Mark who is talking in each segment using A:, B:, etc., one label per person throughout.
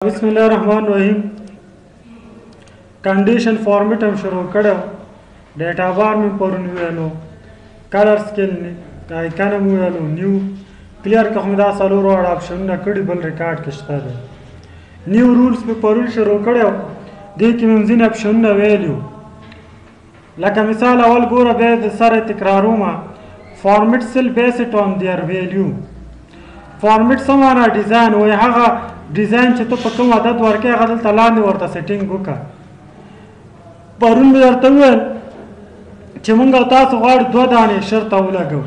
A: बिस्मिल्लाहिर्रहमानिर्रहीम condition format हम शुरू करो डेटा बार में पढ़ने वालों कलर स्केल आइकन में वालों न्यू क्लियर कहमदा सलोर और ऑप्शन ना कड़ी बल रिकॉर्ड किस्ता है न्यू रूल्स पे पढ़ने शुरू करो देखिए मंजिल ऑप्शन ना वैल्यू लका मिसाल अवल गोरा बेद सारे तकरारों में format cell based on their value format समाना डिजाइन वो यहाँ डिजाइन چې ته په کوم عدد ورکې هغه دلته لاندې ورته سیټینګ وکړه پرون مې درته وویل چې موږ او تاسو غواړو دوه دانې شرط ولګو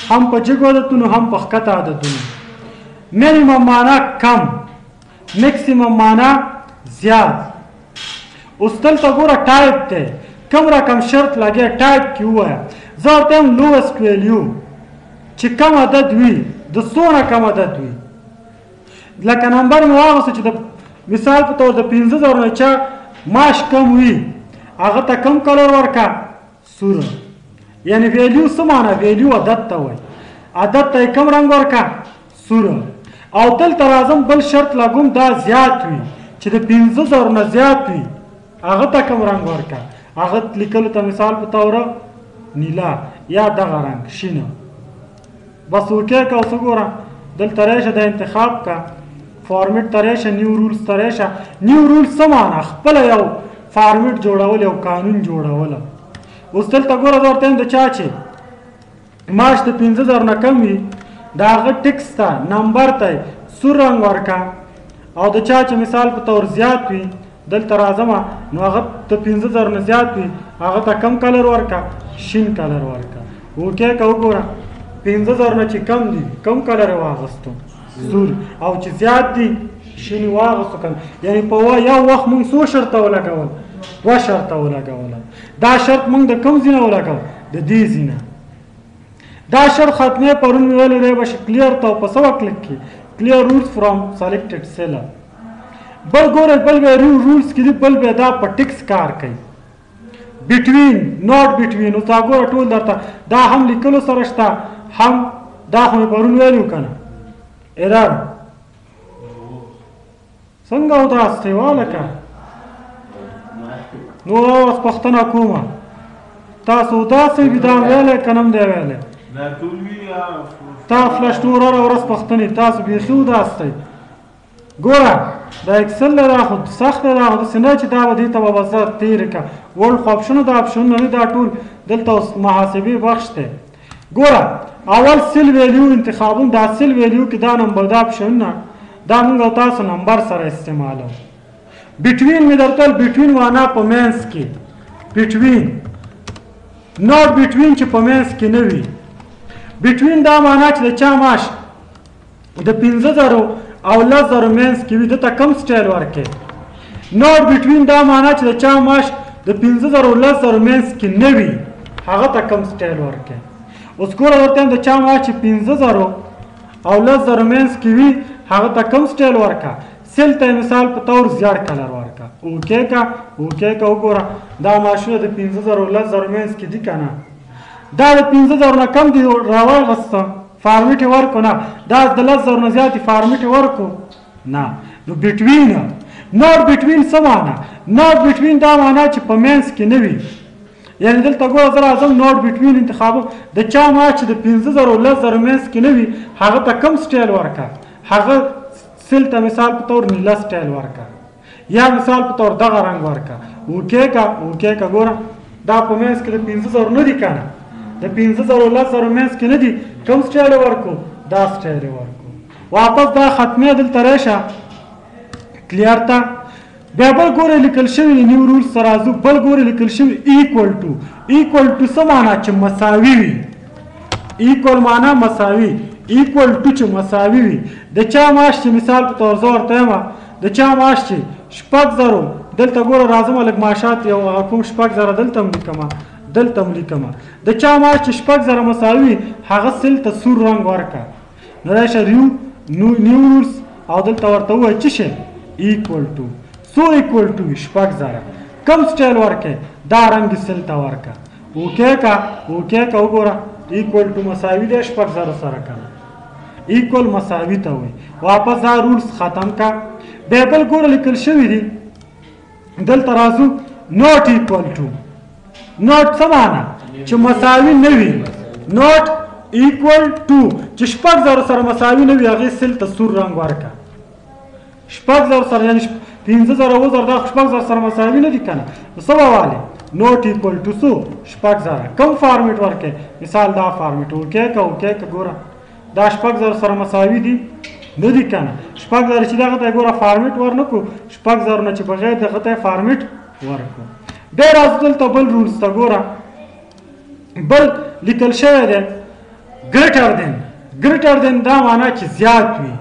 A: هم په جګو عددونو هم په ښکته عددونو مینیمم معنا کم میکسیمم معنا زیات اوس دلته ګوره ټایپ دی کوم رقم شرط لګیا ټایپ کې ووایه زه ورته یم لوویسټ ویلیو چې کم عدد وي د څونه کم عدد وي لکه نمبر مې واغسته چې د مثال په طور د 15,000 نه چا معاش کم وي هغه ته کم کلر ورکه سوره یعنی ویلیو څه معنا ویلیو عدد ته وایي عدد ته یې کم رنګ ورکه سوره او دلته راځم بل شرط لګوم دا زیات وي چې د 15,000 نه زیات وي هغه ته کم رنګ ورکه هغه لیکلو ته مثال په توره نیلا یا دغه رنګ شینه بس اوکې که اوس وګوره دلته راشه د انتخاب کا فارمیټ ته راشه نیو رولز ته راشه نیو رولز څه معنا خپله یو فارمیټ جوړول یو قانون جوړول اوس دلته ګوره زه ورته یم د چا چې معاش د 15,000 نه کم وي د هغه ټکس ته نمبر ته سور رنګ ورکه او د چا چې مثال په طور زیات وي دلته راځمه نو هغه د 15,000 نه زیات وي هغه ته کم کلر ورکه شین کلر ورکه اوکې که وګوره 15,000 نه چې کم دي کم کلر یې واغستو سور او چې زیات دي شین یې واغستو کم یعنی په یو وخت موږ څو شرطه ولګول 2 شرطه ولګوله دا شرط موږ د کوم ځای نه ولګول د دې ځای نه دا شرط ختمې پرون مې ویلی دی بشي کلیر ته په څه وکلیک کړي کلیر رولز فرام سلیکټډ سیل بل ګوره بل به رولز کې دي بل به دا په ټکس کار کوي بټوین ناٹ بټوین اوس دا ګوره ټول درته دا هم لیکلو سره شته هم دا خو مې پرون ویلو که نه ایرر څنګه وداستې والکه نو اوس پوښتنه کومه تاسو داسې وي دا ویلی که نه م دی ویلی تا فلش ټور هره ورځ پوښتنې تاسو بیخي وداستئ ګوره دا اکسل دا خو سخته ده خو داسې نه چې دا به دې ته به به زه تېرې کړه ورلډ خو اپشنو دا اپشنونه نه دا ټول دلته اوس محاسبې بخش دی ګوره اول سیل ویلیو انتخابون دا سیل ویلیو کې دا نمبر دا اپشنونه دا موږ او تاسو نمبر سره استعمالو بټوین مې درته ویل بټوین معنا په مینس کې بټوین ناٹ بټوین چې په مینس کې نه وي بټوین دا معنا چې د چا معاش د 15,000 او 10,000 مینس کې وي دته کم سټایل ورکړي ناٹ بټوین دا معنا چې د چا معاش د 15,000 او 10,000 مینس کې نه وي هغه ته کم سټایل ورکړي اوس ګوره ورته یم د چا معاش چې 15,000 او 10,000 مینس کې وي هغه ته کم سټایل ورکړه سیل ته مثال په طور زیړ کلر ورکړه اوکې که وګوره دا معاشونه د 15,000 او 10,000 مینس کې دي که نه دا د 15,000 نه کم دي راواغسته فارمیټ یې ورکو نه دا د 10,000 نه زیات فارمیټ یې ورکو نه نو بټوین ناٹ بټوین څه معنا ناٹ بټوین دا معنا چې په مینس کې نه وي یعنی دلته ګوره زه راځم ناٹ بټوین انتخابو د چا معاش چې د 15,000 او 10,000 مینس کې نه وي هغه ته کم سټایل ورکه هغه سیل ته مثال په طور نیله سټایل ورکه یا مثال په طور دغه رنګ ورکه اوکې که ګوره دا په مینس کې د 15,000 نه دي که نه د 15,000 او 10,000 مینس کې نه دي کوم سټایل ورکو دا سټایل ورکو واپس دا ختمې دلته راشه کلیر ته بیا بل ګوره لیکل شوي نیو رولز سره راځو بل ګوره لیکل شوي ایکول ټو څه معنا چې مساوي وي ایکول معنا مساوي ایکول ټو چې مساوي وي د چا معاش چې مثال په طور زه ورته یم د چا معاش چې 6,000 دلته ګوره راځم لږ معاشات یو هغه کوم 6,000 دلته م لیکمه د چا معاش چې 6,000 مساوي هغه سیل ته سور رنګ ورکه نو راشه نیو رولز او دلته ورته ووایه چې شی ایکول ټو څو ایکول ټو وي 6,000 کم سټایل ورکې دا رنګ سیل ته ورکه اوکې که وګوره ایکول ټو مساوي دی 6,000 سره که نه ایکول مساوي ته وایي واپس دا رولز ختم کا بیا بل ګوره لیکل شوي دي دلته راځو نوټ ایکول ټو نوټ څه معنا چې مساوي نه وي نوټ ایکول ټو چې شپږ زره سره مساوي نه وي هغې سل ته سور رنګ ورکړه شپږ زره سره یعنې پنځه زره اووه زره دا شپږ زره سره مساوي نه دي که نه نو څه به والې نوټ ایکول ټو څو شپږ زره کوم فارمیټ ورکړئ مثال دا فارمیټ اوکې که اوکې که ګوره دا شپږ زره سره مساوي دي نه دي که نه شپږ زره چې دغه ته یې ګوره فارمیټ ورنکړو شپږ زره نه چې بغیر دغه ته یې فارمیټ ورکړو بیا راځو دلته بل رولز ته ګوره بل لیکل شوی دی ګریټر دین دا معنا چې زیات وي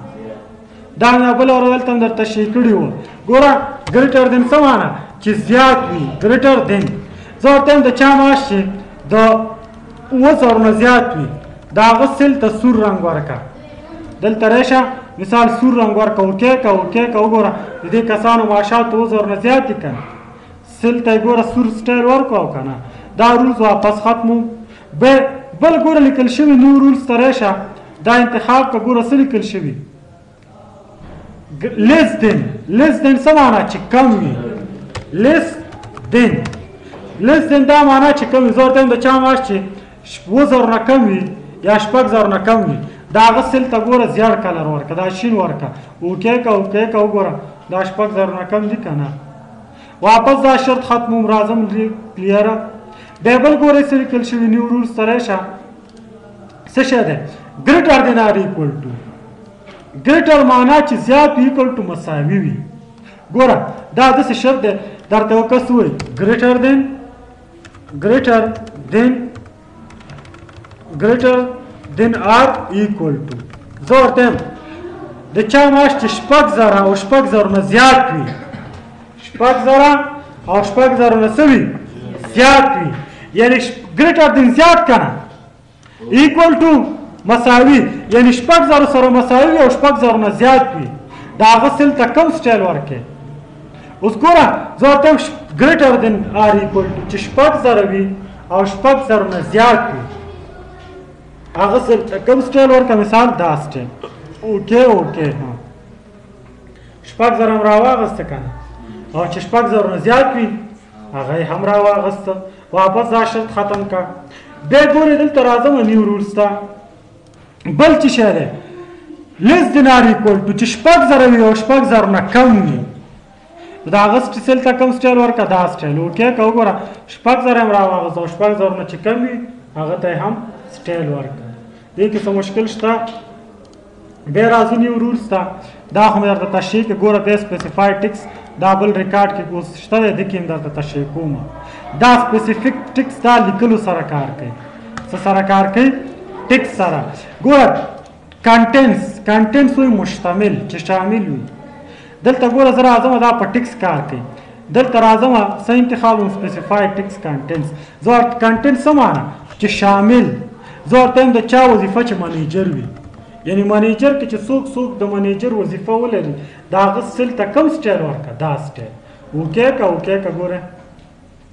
A: دا نه بل ور دلته هم درته شی کړي وو ګوره ګریټر دین څه معنا چې زیات وي ګریټر دین زه ورته د چا معاش چې د اووه زرو نه زیات وي د هغه سل ته سور رنګ ورکړه دلته راشه مثال سور رنګ ورکړه اوکې که اوکې که وګوره د دې کسانو معاشات اووه زرو نه زیات دي که نه سل ته یې ګوره سور سټایل ورکړو او که نه دا رولز واپس ختمو بل ګوره لیکل شوي نو رولز ته راشه دا انتخاب که ګوره څه لیکل شوي لیس دین څه معنا چې کم وي لیس دین دا معنا چې کم وي زه ورته وایم د چا معاش چې اووه زرو نه کم وي یا شپږ زرو نه کم وي د هغه سل ته ګوره زیړ کلر ورکړه دا شین ورکړه اوکې که اوکې که وګوره دا شپږ زرو نه کم دي که نه واپس دا شرط ختموم راځم کلیره بیا بل ګورئ څه لیکل شوي نیو رولز ته راشه څه شی دی ګریټر دین آر ایکول ټو ګریټر معنا چې زیات ایکول ټو مساوي وي ګوره دا داسې شرط دی درته یو کس ووایي ګریټر دین آر ایکول ټو زه ورته یم د چا معاش چې شپږ زره او شپږ زرو نه زیات وي شپږ زره او شپږ زرو نه څه وي زیات وي یعنی ګریټر دین زیات که نه ایکول ټو مساوي یعنی شپږ زرو سره مساوي او شپږ زرو نه زیات وي د هغه سل ته کم سټایل ورکړئ اوس ګوره زه ورته یم ګریټر دین آر ایکول ټو چې شپږ زره وي او شپږ زرو نه زیات وي هغه سل ته کم سټایل ورکړه مثال دا سټایل اوکې شپږ زره هم راواغسته که نه او چې شپږ زرو نه زیات وي هغه یې هم راواغسته واپس دا شرط ختم که بیا ګورې دلته راځم نیو رولز ته بل څه شی دی لیس دین آر ایکول ټو چې شپږ زره وي او شپږ زرو نه کم وي د هغه سل ته کم سټایل ورکړه دا سټایل اوکې که وګوره شپږ زره هم راواغسته او شپږ زرو نه چې کم وي هغه ته یې هم سټایل ورکړه دې کې څه مشکل شته بیا راځو نیو رولز ته دا خو مې درته تشریح کې ګوره بیا سپیسیفای ټکس دا بل ریکارډ کې اوس شته دی دې کې هم درته تشریح کوم دا سپیسیفیک ټکس دا لیکلو سره کار کوي څه سره کار کوي ټکس سره ګوره کانټینس وایي مشتمل چې شامل وي دلته ګوره زه راځم دا په ټکس کار کوي دلته راځم څه انتخاب هم سپیسیفای ټکس کانټینس زه کانټینس څه معنا چې شامل زه ورته یم د چا وظیفه چې منیجر وي یعنی منیجر کې چې څوک د منیجر وظیفه ولري د هغه سل ته کم سټایل ورکړه دا سټایل اوکې که ګوره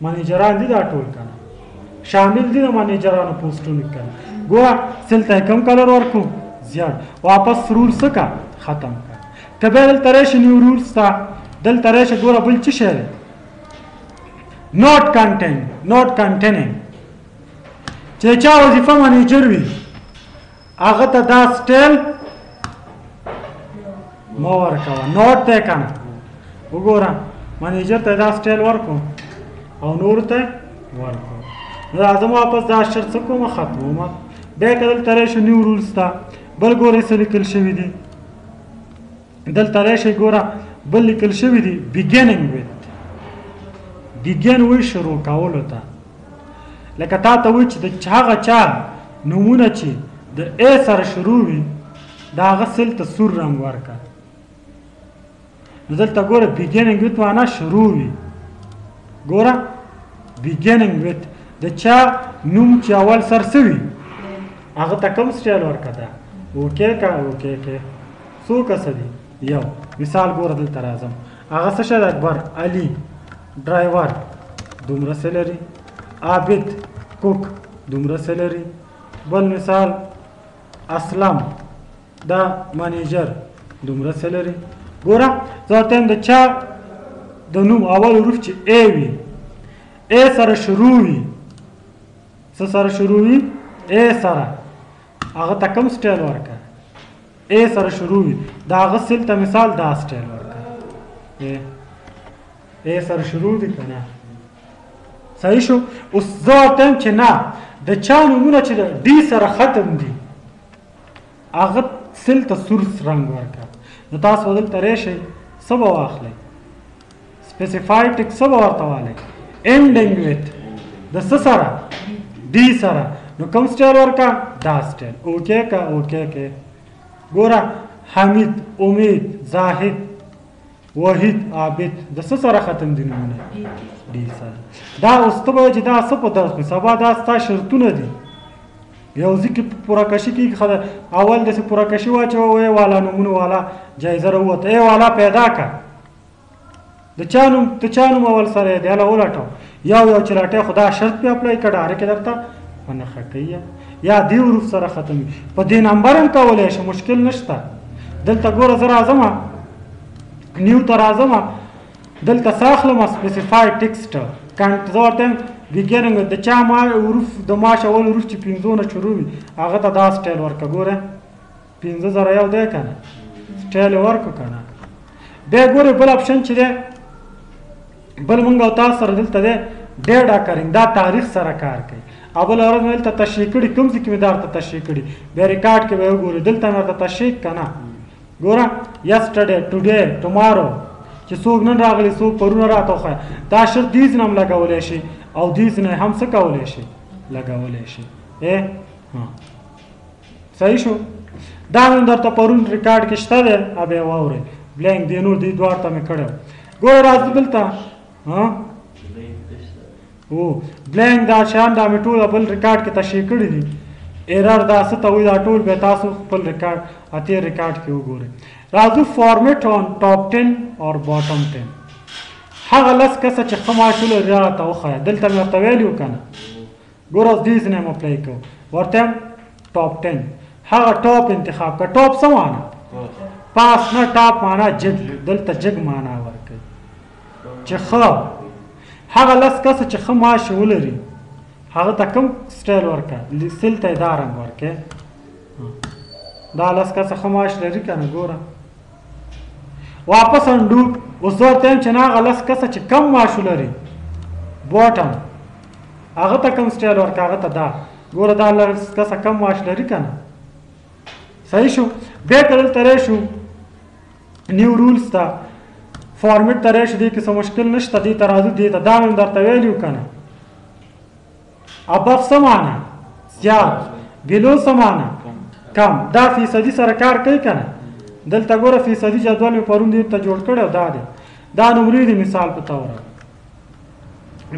A: منیجران دي دا ټول که نه شامل دي د منیجرانو پوسټونو که نه ګوره سل ته یې کم کلر ورکړو زیات واپس رول څه که ختم که که بیا دلته راشي نیو رولز ته دلته راشي ګوره بل څه شی دی نوټ کنټینینګ چې چا وظیفه منیجر وي هغه ته دا سټایل مه ورکوه نوټ ته یې که نه وګوره منیجر ته دا سټایل ورکړو او نورو ته ورکړو نو راځم واپس دا شرط څه کومه ختمومه بیا که دلته راشو نیو رولز ته بل ګورئ څه لیکل شوي دي دلته راشئ ګوره بل لیکل شوي دي بیګیننګ ویت بیګین وایي شروع کولو ته لکه تا ته وایي چې د هغه چا نومونه چې د ا سره شروع وي د هغه سل ته سور رنګ ورکړه نو دلته ګوره بیګیننګ ویت معنا شروع وي ګوره بیګیننګ ویت د چا نوم چې اول سر څه وي هغه ته کوم سټایل ورکړه ده اوکې که څو کسه دي یو مثال ګوره دلته راځم هغه څه شی ده اکبر علي ډرایور دومره څه لري عابد کوک دومره څه لري بل مثال اسلم دا منیجر دومره څه لري ګوره زه ورته وایم د چا د نوم اول حروف چې ا وي ا سره شروع وي څه سره شروع وي ا سره هغه ته کوم سټایل ورکړه ا سره شروع وي د هغه سیل ته مثال دا سټایل ورکړه ا سره شروع دي که نه صحیح شو اوس زه ورته وایم چې نه د چا نومونه چې د ډي سره ختم دي هغه سیل ته سور رنګ ورکړه نو تاسو به دلته راشئ څه به واخلئ سپیسیفای ټیک څه به ورته والی اینډینګ ویت د څه سره ډي سره نو کوم سټایل ورکړه دا سټایل اوکې که اوکې کې ګوره حمید امید زاهد وحید عابد د څه سره ختم دي نومونه ډي سره دا اوس ته به وایې چې دا څه په درس کې سبا دا ستا شرطونه دي یو ځای کې پوره کشي کېږي اول داسې پوره کشي واچوه ای والا نومونه والا جایزه راووته ای والا پیدا که د چا نوم اول سره دی هله ولټوه یو چې راټی خو دا شرط پې اپلای کړه ډارې کې درته په نښه کوي یا دې حروف سره ختم وي په دې نمبر هم کولی شي مشکل نشته دلته ګوره زه راځم نیو ته راځم دلته څه اخلم سپیسیفای ټیکسټ زه ورته یم بیګیننګ د چا ما حروف د ماش اول حروف چې 5 نه شروع وي هغه ته دا سټایل ورکړه ګوره 5,001 دی که نه سټایل یې ورکړو که نه بیا ګورې بل اپشن چې دی بل مونږ او تاسو سره دلته دی ډیټ اکرینګ دا تاریخ سره کار کوي او بل ورځ مې دلته تشریح کړي کوم ځای کې مې درته تشریح کړي بیا ریکارډ کې به وګورئ دلته مې ورته تشریح که نه ګوره یسټرډے ټوډے ټمارو چې څوک نن راغلی څوک پرونه راته وښیه دا شرط دیز نه هم لګولی شي او دیز نه هم څه کولی شي لګولی شي صحیح شو دا مې درته پرون ریکارډ کې شته دی بیا یې واورئ بلینک دی نور دی دواړه ته مې کړی و ګوره راځه دلته بلینک دا شیان دا مې ټول بل ریکارډ کې تشریح کړي دي ایرر دا څه ته وایي دا ټول بیا تاسو خپل ریکارډ اتې ریکارډ کې وګورئ راځو فارمیټ آن ټاپ 10 اور باټم 10 هغه لس کسه چې ښه معاش ولري راته وښیه دلته مې ورته ویلي و که نه ګوره اوس دیز نه یم اپلای کوو ورته یم ټاپ 10 هغه ټاپ انتخاب کړه ټاپ څه معنا پاس نه ټاپ معنا جګ دلته جګ معنا ورکوي چې ښه هغه لس کسه چې ښه معاش ولري هغه ته کوم سټایل ورکړه سیل ته یې دا رنګ ورکړې دا لس کسه ښه معاش لري که نه ګوره واپس انډو اوس زه ورته یم چې نه هغه لس کسه چې کم معاش ولري باټم هغه ته کوم سټایل ورکړه هغه ته دا ګوره دا لس کسه کم معاش لري که نه صحیح شو بیا که دلته راشو نیو رولز ته فارمیټ ته راشو دې کې څه مشکل نشته دې ته راځو دې ته دا مې درته ویلي و که نه ابف څه معنا زیات بلو څه معنا کم دا فیصدي سره کار کوي که نه دلته ګوره فیصدي جدول مې پرون دې ته جوړ کړی او دا دی دا نمرې دي مثال په توره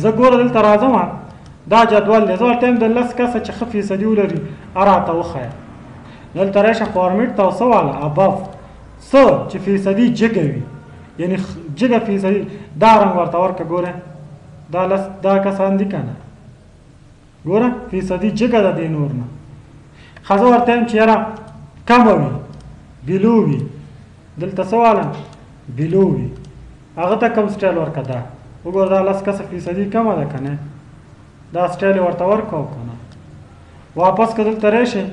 A: زه ګوره دلته راځم دا جدول دی زه ورته یم د لس کسه چې ښه فیصدي ولري راته وښیه دلته راشه فارمیټ ته او څه واله ابف څه چې فیصدي جګه وي یعنی جګه فیصدي دا رنګ ورته ورکړه ګوره دا لس دا کسان دي که نه ګوره فیصدي جګه ده دې نور نه ښه زه ورته یم چې یاره کمه وي بلو وي دلته څه واله بلو وي هغه ته کوم سټایل ورکړه دا وګوره دا لس کسه فیصدي کمه ده که نه دا سټایل یې ورته ورکړه که نه واپس که دلته راشئ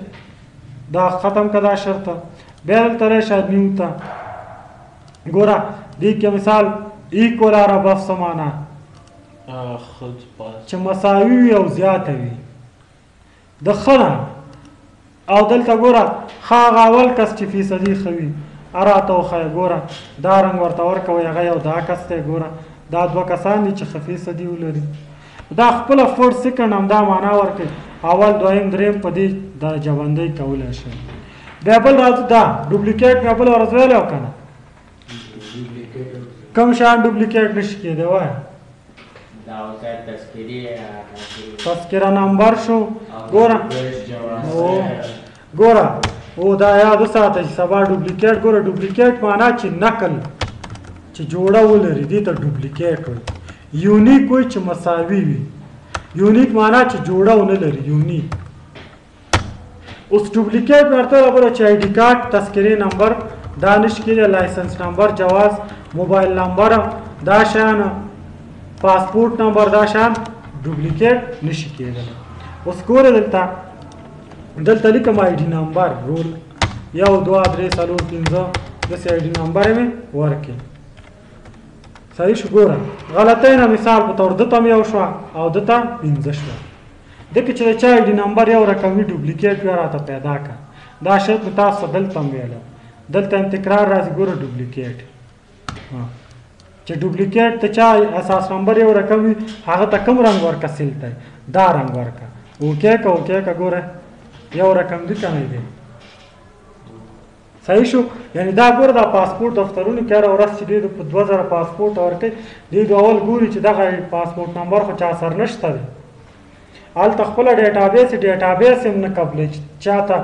A: دا ختم که دا شرطه بیا دلته راشئ نیو ته ګوره دې کې مثال ایکول آر ابف څه معنا چې مساوي وي او زیاته وي د ښه نه او دلته ګوره ښه هغه اول کس چې فیصدي ښه وي راته وښیه ګوره دا رنګ ورته ورکوئ هغه یو دا کس دی ګوره دا دوه کسان دي چې ښه فیصدي ولري دا خپله فورډ سیکنډ هم دا معنا ورکوي اول دویم دریم په دې درجه بندۍ کولی شي بیا بل راځو دا ډوپلیکیټ مې بله ورځ ویلی و که نه کوم شیان ډوپلیکیټ نشي کېدی وایه تذکره نمبر شو ګوره او دا یاد وساته چې سبا ډوپلیکیټ ګوره ډوپلیکیټ معنا چې نقل چې جوړه ولري دې ته ډوپلیکیټ وایي یونیک وایي چې مساوي وي یونیک معنا چې جوړه ونه لري یونیک اوس ډوپلیکیټ ورته لپاره چې آی ډي کارت تذکرې نمبر دا نشي کېدی لایسنس نمبر جواز موبایل نمبر دا شیان پاسپورټ نمبر دا شیان ډوپلیکیټ نشي کېدلی. اوس ګوره دلته لیکم آی ډي نمبر رول 1 2 3 4 5 داسې آی ډي نمبر یې مې ورکړي. صحیح شو. ګوره غلطۍ نه مثال په طور دته مې یو شوه او دته 5 شوه. دکې چې د چا آی ډي نمبر یو رقم وي ډوپلیکیټ بیا راته پیدا کړه. دا شرط مې تاسو ته دلته هم ویلی. دلته هم تکرار راځي. ګوره ډوپلیکیټ چې ډوپلیکیټ ته چا اساس نمبر یو رقم وي هغه ته کوم رنګ ورکړه سیل ته دا رنګ ورکړه. اوکې که اوکې که ګوره یو رقم دی که نه دی. صحیح شو. یعنی دا ګوره دا پاسپورټ دفترونه کې هره ورځ چې دی په 2000 پاسپورټ ورکوي دی د اول ګوري چې دغه پاسپورټ نمبر خو چا سره نشته دی. هلته خپله ډیټابیس هم نه قبلوي چې چاته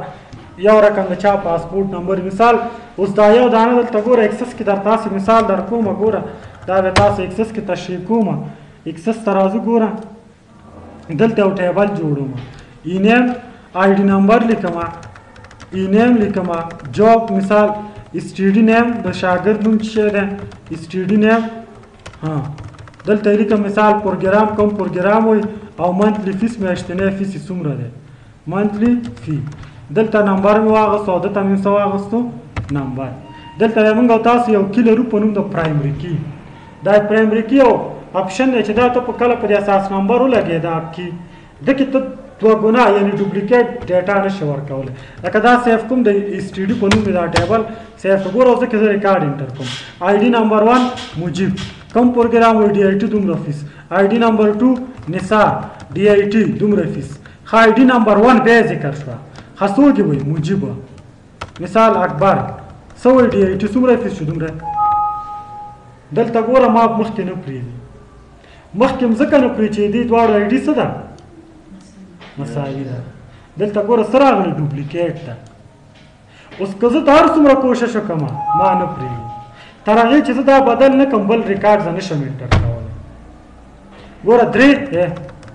A: یو رقم د چا پاسپورټ نمبر مثال اوس دا یو دانه دلته ګوره اکسس کې در تاسې مثال در کومه ګوره دا به تاسو اکسس کې تشریح کومه. اکسس ته راځو. ګوره دلته یو ټیبل جوړوم. ای نیم آی ډي نمبر لیکم ای نیم لیکم جاب مثال اسټډي نیم د شاګرد نوم څه دی اسټډي نیم دلته لیکم مثال پروګرام کوم پروګرام وي او منتلی فیس میاشتنی فیس یې څومره دی منتلی فی. دلته نمبر مې واغست او دلته مې څه واغستو نمبر. دلته موږ او تاسو یو کی لرو په نوم د پرایمري کی. دا پرایمري کی یو اپشن دی چې دا ته په کله په اساس نمبر ولګې دا کی دکې ته دوه ګنا یعنی ډوپلیکیټ ډیټا نشي ورکولی. لکه دا سیف کوم د اسټډي په نوم دا ټیبل سیف ګوره اوس کې زه ریکارډ انټر کوم. آی ډي نمبر 1 مجیب کوم پروګرام وي ډي آی ټي دومره فیس. آی ډي نمبر 2 نثار ډي آی ټي دومره فیس. آی ډي نمبر 1 بیا ذکر شوه خصوګي وي مجیب مثال اکبر سوی ډي آی ټي څومره فیس شو دومره. دلته ګوره ما مخکې نه پرېږدي مخکې م ځکه نه پرې چې دې دواړو آی ډي څه ده مساوي ده. دلته ګوره څه راغلی ډوپلیکیټ ده. اوس که زه ته هر څومره کوشش وکړم ما نه پرېږدي تر هغې چې زه دا بدل نه کړم بل ریکارډ زه نشم انټر کولی. ګوره 3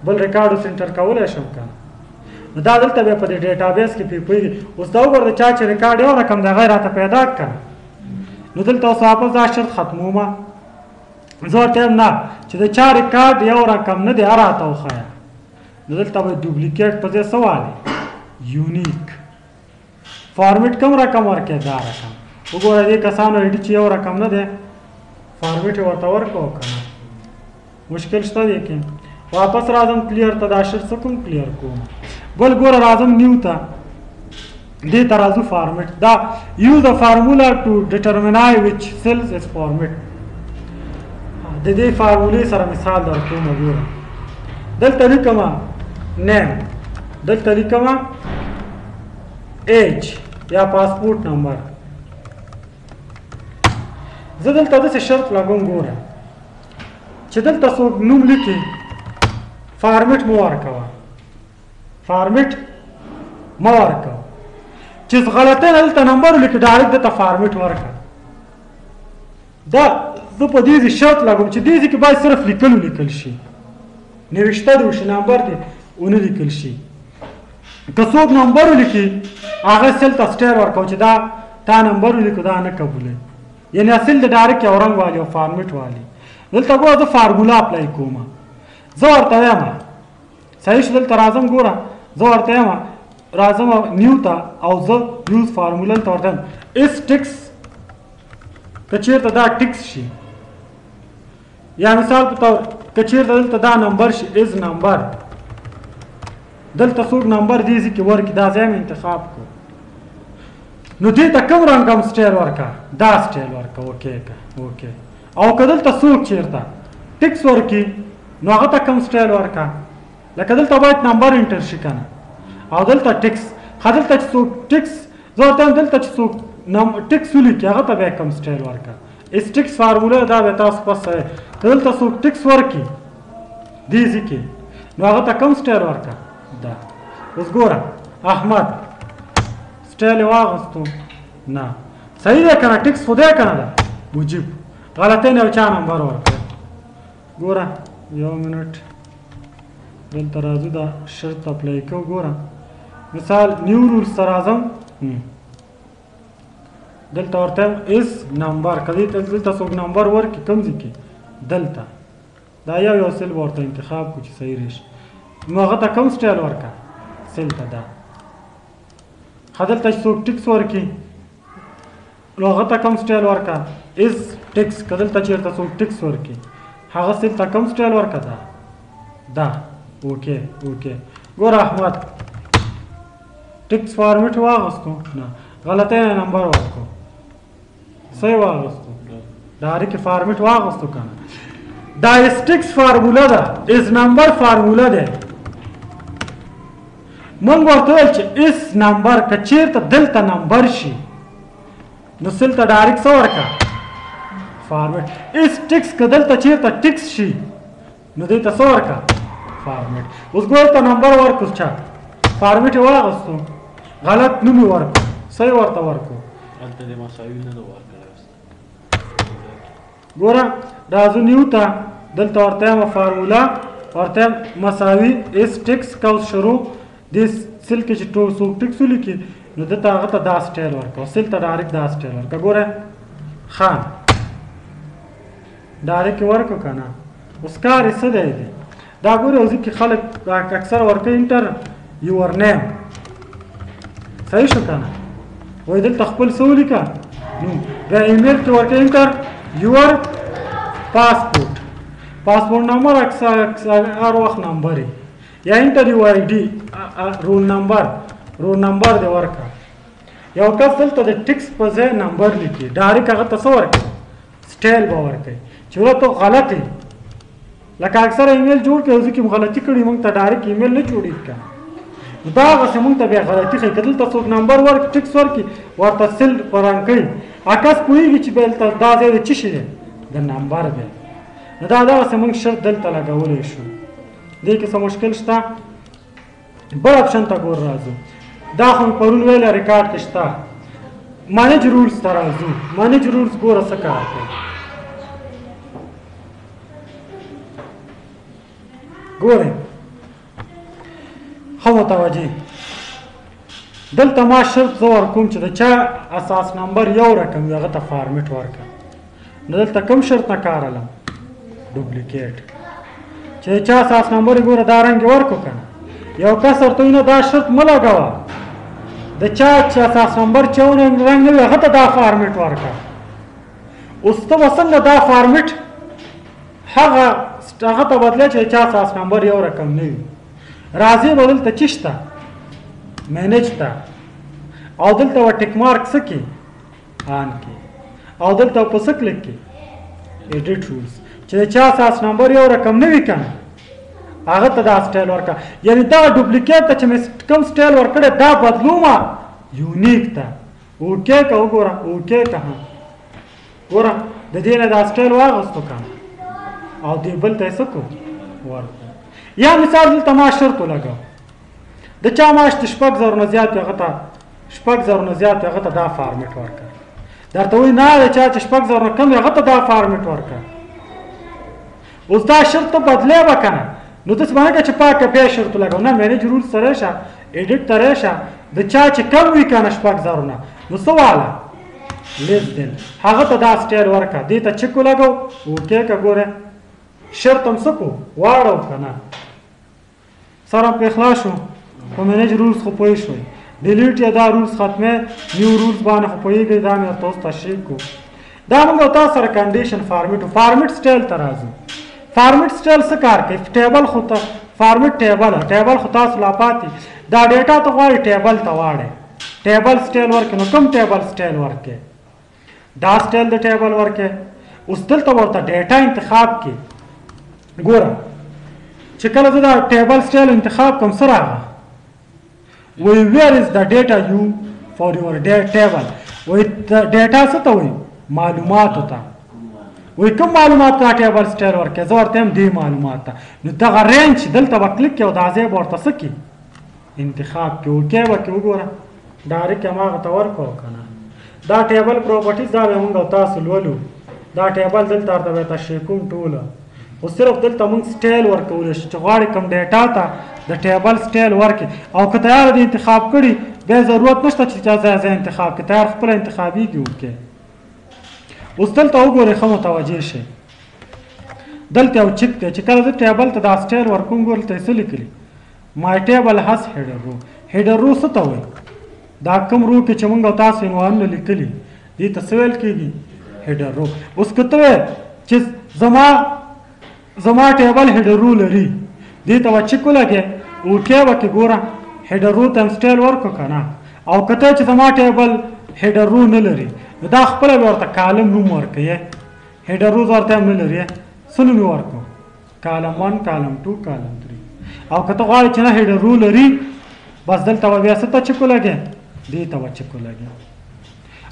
A: بل ریکارډ اوس انټر کولی شم که نو دا دلته بیا په دې ډیټابیس کې پوهېږي. اوس دا وګوره د چا چې ریکارډ یو رقم د هغه یې راته پیدا کړه نو دلته اوس واپس دا شرط ختمومه. زه ورته یم نه چې د چا ریکارډ یو رقم نه دی هغه راته وښیه. نو دلته به ډوپلیکیټ په ځای څه والي یونیک فارمیټ کوم رقم ورکړی دا رقم. وګوره دې کسانو آی ډي چې یو رقم نه دی فارمیټ یې ورته ورکړو که نه مشکل شته دی کې. واپس راځم کلیر ته دا شرط څه کوم کلیر کوم. بل ګوره راځم نیو ته دې ته راځو فارمیټ. دا یوز د فارمولا ټو ډیټرمنای وچ سیلز از فارمیټ. د دې فارمولې سره مثال در کوم. ګوره دلته لیکم نیم دلته لیکم ایج یا پاسپورټ نمبر. زه دلته داسې شرط لګوم ګوره چې دلته څوک نوم لیکي فارمیټ مه ورکوه فارمیټ مه ورکوه چې غلطۍ نه دلته نمبر ولیکي ډایرکټ دلته فارمیټ ورکړه. دا زه په دې ځای شرط لګوم چې دې ځای کې باید صرف لیکل شي نوشته دې وشي نمبر دې ونه لیکل شي. که څوک نمبر ولیکي هغه سل ته سټیر ورکوه چې دا تا نمبر ولیکو دا نه قبولی یعنی اصل د ډایرکټ یو رنګ والي او فارمیټ والي. دلته ګوره زه فارمولا اپلای کوم. زه ورته وایم صحیح شو. دلته راځم ګوره زه ورته وایم راځم نیو ته او زه یوز فارمولا ته ورته وایم اس ټکس که چېرته دا ټکس شي یا مثال په طور که چېرته دلته دا نمبر شي از نمبر دلته څوک نمبر دې ځای کې ورکړي دا ځای مې انتخاب کړو نو دې ته کوم رنګ هم سټایل ورکړه دا سټایل ورکړه اوکې او که دلته څوک چېرته ټکس ورکړي نو هغه ته کوم سټایل ورکړه لکه دلته باید نمبر انټر شي که نه او دلته ټکس ښه دلته چې څوک ټکس زه ورته وایم دلته چې څوک ټکس ولیکي هغه ته بیا کوم سټایل ورکړه. اس ټکس فارموله دا به تاسو پس که دلته څوک ټکس ورکړي دې ځای کې نو هغه ته کوم سټایل ورکړه دا. اوس ګوره احمد سټایل یې واغستو نه صحیح دی که نه ټکس خو دی که نه ده مجیب غلطۍ نه یو چا نمبر ورکړی. ګوره یو منټ دلته راځو دا شرط اپلای کوو. ګوره مثال نیو رولز ته راځم دلته ورته اس نمبر کدی ته دلته څوک نمبر ورکړي کوم ځای کې دلته دا یو سیل ورته انتخاب کو چې صحیح راشي نو هغه ته کوم سټایل ورکړه سیل ته دا دلته چې څوک ټکس ورکړي نو هغه ته کوم سټایل ورکړه اس ټکس که دلته چېرته څوک ټکس ورکړي هغه سیل ته کوم سټایل ورکړه دا اوکې ګوره احمد ټکس فارمیټ واغستو نه غلطی نمبر ورکو صحیح واغستو ډایرکټ فارمیټ واغستو کنه دا اس ټکس فارموله ده اس نمبر فارموله ده مونږ ورته ویل چې اس نمبر که چېرته دلته نمبر شي نو سلته ډایرکټ څه ورکړه فارمیټ اس ټکس که دلته چېرته ټکس شي نو دې ته څه ورکړه فارمیټ اوس ګوره ته نمبر ورکو چا فارمیټ یې واغستو غلط نوم یې ورکو صحیح ورته ورکو ګوره راځو نیو ته دلته ورته یم فارموله ورته یم مساوي اس ټکس کوس شروع دې سل کې چې څوک ټکس ولیکي نو دلته هغه ته دا سټایل ورکو سل ته ډایرکټ دا سټایل ورکو ګوره ښه ډایرکټ یې ورکو که نه اوس کار یې څه دی دا ګوره اوس کې خلک اکثر ورکوي انټر یور نیم صحیح شو که نه وایي دلته خپل څه ولیکه نو بیا ایمیل کې ورکوي انټر یور پاسپورټ نمبر اکثر هر وخت نمبر یا انټر یو آی ډي رول نمبر دې ورکړه یو کس دلته د ټکس په ځای نمبر لیکي ډایرکټ هغه ته څه ورکوي سټایل به ورکوي چې ورته غلط دی لکه اکثر ایمیل جوړ کړي اوس کې غلطي کړي موږ ته ډایرکټ ایمیل نه جوړېږي که دا هغسې موږ ته بیا غلطي ښایي که دلته څوک نمبر ورکړي ټکس ورکړي ورته سل په رنګ کوي عکس پوهېږي چې بیا دلته دا ځای د څه شي دی د نمبر دی نو دا دغسې موږ شرط دلته لګولی شو دې کې څه مشکل شته بل اپشن ته ګور راځو دا خو مې پرون ویله ریکارډ کې شته مانیج رولز ته راځو مانیج رولز ګوره څه کار کوي ګورئ ښه متوجه دلته ما شرط زه ورکوم چې د چا اساس نمبر یو رقم وي هغه ته فارمیټ ورکړه نو دلته کوم شرط نه کار علم ډوپلیکیټ چې د چا اساس نمبر یې ګوره دا رنګ یې ورکړو که نه یو کس ورته وي نه دا شرط مه لګوه د چا چې اساس نمبر چې یو رنګ نه وي هغه ته دا فارمیټ ورکړه اوس ته به څنګه دا فارمیټ هغه ته بدلی چې د چا اساس نمبر یو رقم نه وي راځي به دلته چې شته مینیج ته او دلته به ټیک مارک څه کړي آن کړي او دلته په څه کلیک کړي ایډیټ رولز چې د چا اساس نمبر یو رقم نه وي که نه هغه ته دا سټایل ورکړه یعنې دا ډوپلیکیټ ته چې مې کوم سټایل ورکړی دا بدلومه یونیک ته اوکې که وګوره اوکې که ګوره د دې نه دا سټایل واغستو که او دې بل ته یې څه کړو ورکړو یا مثال دلته ما شرط ولګو د چا معاش د 6000 نه زیات وي هغه ته 6000 نه زیات وي هغه ته دا فارمیټ ورکړه درته وایي نه د چا چې 6000 نه کم وي هغه ته دا فارمیټ ورکړه اوس دا شرط ته بدلی به که نه نو داسې به نه که چې پاکه بیا شرط ولګو نه مینیج رولز ته راشه ایډیټ ته راشه د چا چې کم وي که نه 6000 نه نو څه واله لیس دین هغه ته دا سټایل ورکړه دې ته چک ولګو اوکې که ګوره شرط هم څه کړو واړو که نه سره پرې خلاص شو په مینیج رولز خو پوه شوئ ډیلیټ یا دا رولز ختمې نیو رولز باندې خو پوهېږئ دا مې ورته اوس تشریح کړو دا موږ او تاسو سره کنډیشن فارمیټ سټایل ته راځو فارمیټ سټایل څه کار کوي ټیبل خو ته فارمیټ ټیبل خو تاسو لا پاتې دا ډیټا ته غواړئ ټیبل ته واړئ ټیبل سټایل ورکړئ نو کوم ټیبل سټایل ورکړئ دا سټایل د ټیبل ورکړئ اوس دلته ورته ډیټا انتخاب کړئ ګوره چې کله زه دا ټیبل سټایل انتخاب کوم څه راغله وایي ویر از د ډیټا یو فار یور ټیبل وایي ډیټا څه ته وایي معلوماتو ته وایي کوم معلومات ته ټیبل سټایل ورکړئ زه ورته یم دې معلومات ته نو دغه رینج دلته به کلیک کړئ او دا ځای به ورته څه کړي انتخاب کړئ اوکې به کړئ وګوره ډایرکټ هماغه ته ورکړو که نه دا ټیبل پراپرټیز دا به موږ او تاسو لولو دا ټیبل دلته ورته به تشریح کوم ټوله او صرف دلته موږ سټایل ورکولی شو چې غواړې کوم ډیټا ته د ټیبل سټایل ورکړي او که تیار دې انتخاب کړي بیا ضرورت نشته چې چا ځای ځای انتخاب کړي تیار خپله انتخابېږي وکړي. اوس دلته وګورئ ښه متوجه شئ دلته یو چک دی چې کله زه ټیبل ته دا سټایل ورکوم ګورئ دلته یې څه لیکلي مای ټیبل هس هیډر رو. هیډر رو څه ته وایي دا کوم رو کې چې موږ او تاسو عنوانونه لیکلي دې ته څه ویل کېږي هیډر رو. اوس که ته وایې چې زما ټیبل هیډر رو لري دې ته به چک ولګې اوکې به کې ګوره هیډر رو ته هم سټایل ورکړو که نه. او که ته چې زما ټیبل هیډر رو نه لري نو دا خپله به ورته کالم نوم ورکوې هیډر رو ورته هم نه لري څه نوم یې ورکړو کالم 1 کالم 2 کالم 3. او که ته غواړې چې نه هیډر رو لري بس دلته به بیا څه ته چک ولګې دې ته به چک ولګې.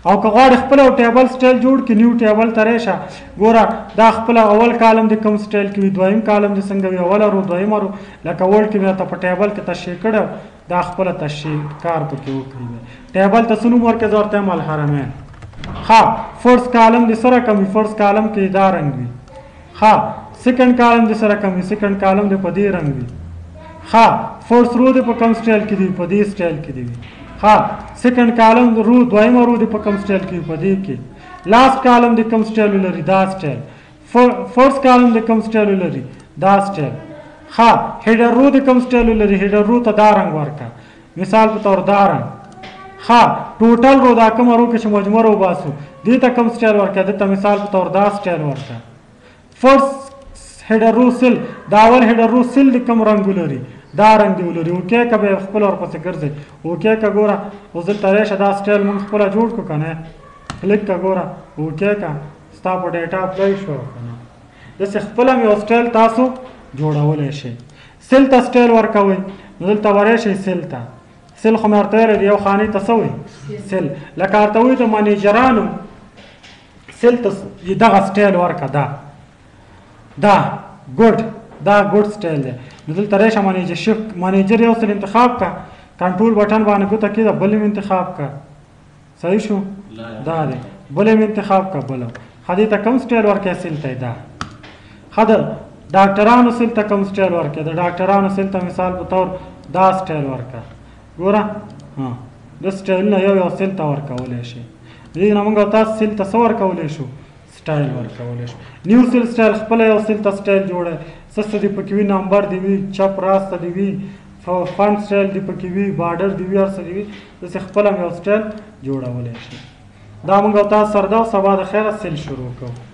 A: او که غواړې خپله یو ټیبل سټایل جوړ کړي نیو ټیبل ته رېشه ګوره دا خپله اول کالم د کوم سټایل کې وي دویم کالم د څنګه وي اوله رو دویمه رو لکه ورډ کې مې ته په ټیبل کې تشریح کړی دا خپله تشریح کار پکې وکړي ټیبل ته څه نوم ورکړې زه ورته یم الحرمین. ښه فرست کالم د څه رقم وي فرست کالم کې دا رنګ وي. ښه سیکنډ کالم د څه رقم وي سیکنډ کالم د په دې رنګ وي. ښه فرست رو د په کوم سټایل کې دی په دې سټایل کې دی وي. ها سیکنډ کالم رو دویمه رو د په کوم سټایل کې په دې کې. لاست کالم د کوم سټایل لري دا سټایل. فرست کالم د کوم سټایل لري دا سټایل. ها هیډر رو د کوم سټایل لري هیډر رو ته دا رنګ ورکړه مثال په تور دا رنګ. ها ټوټل رو دا کوم رو کې چې مجموع رو باسو دې ته کوم سټایل ورکړه دې ته مثال په تور دا سټایل ورکړه. فرست هیډر رو سیل دا اول هیډر رو سیل د کوم رنګ لري دا رنګ دی ولري اوکې که به خپل ورپسې ګرځئ اوکې که ګوره اوس دلته رېشه دا سټایل موږ خپله جوړ کړو که نه کلیک که ګوره اوکې که ستا په ډیټا اپلای شو که نه داسې خپله هم یو سټایل تاسو جوړولی شئ. سیل ته سټایل ورکوئ نو دلته ورشئ سیل ته سیل خو مې ورته ویلی دی یو خانې ته څه وایي سیل لکه ورته وایي د منیجرانو سیل ته دغه سټایل ورکړه دا ګډ دا ګډ سټایل دی نو دلته رېشه منیجر یو سل انتخاب کا کنټرول بټن باندې ګوته کېده بل هم انتخاب کا صحیح شو دا دی بل هم انتخاب کا بل ښه دې ته کوم سټایل ورکړی سیل ته دا ښه د ډاکټرانو سیل ته کوم سټایل ورکړی د ډاکټرانو سیل ته مثال په طور دا سټایل ورکړه ګوره د سټایلونه یو سیل ته ورکولی شي دې نه موږ تاسو سیل ته څه ورکولی شو سټایل ورکولی شو. نیو سیل سټایل خپله یو سیل ته سټایل جوړه څه دې پکې وي نمبر دې وي چپ راسته دې وي فنټ سټایل دې پکې وي بارډر دې وي هر څه دې وي داسې خپله هم یو سټایل جوړولی شي. دا موږ او تاسو سره ده سبا د خیره سیل شروع کوو.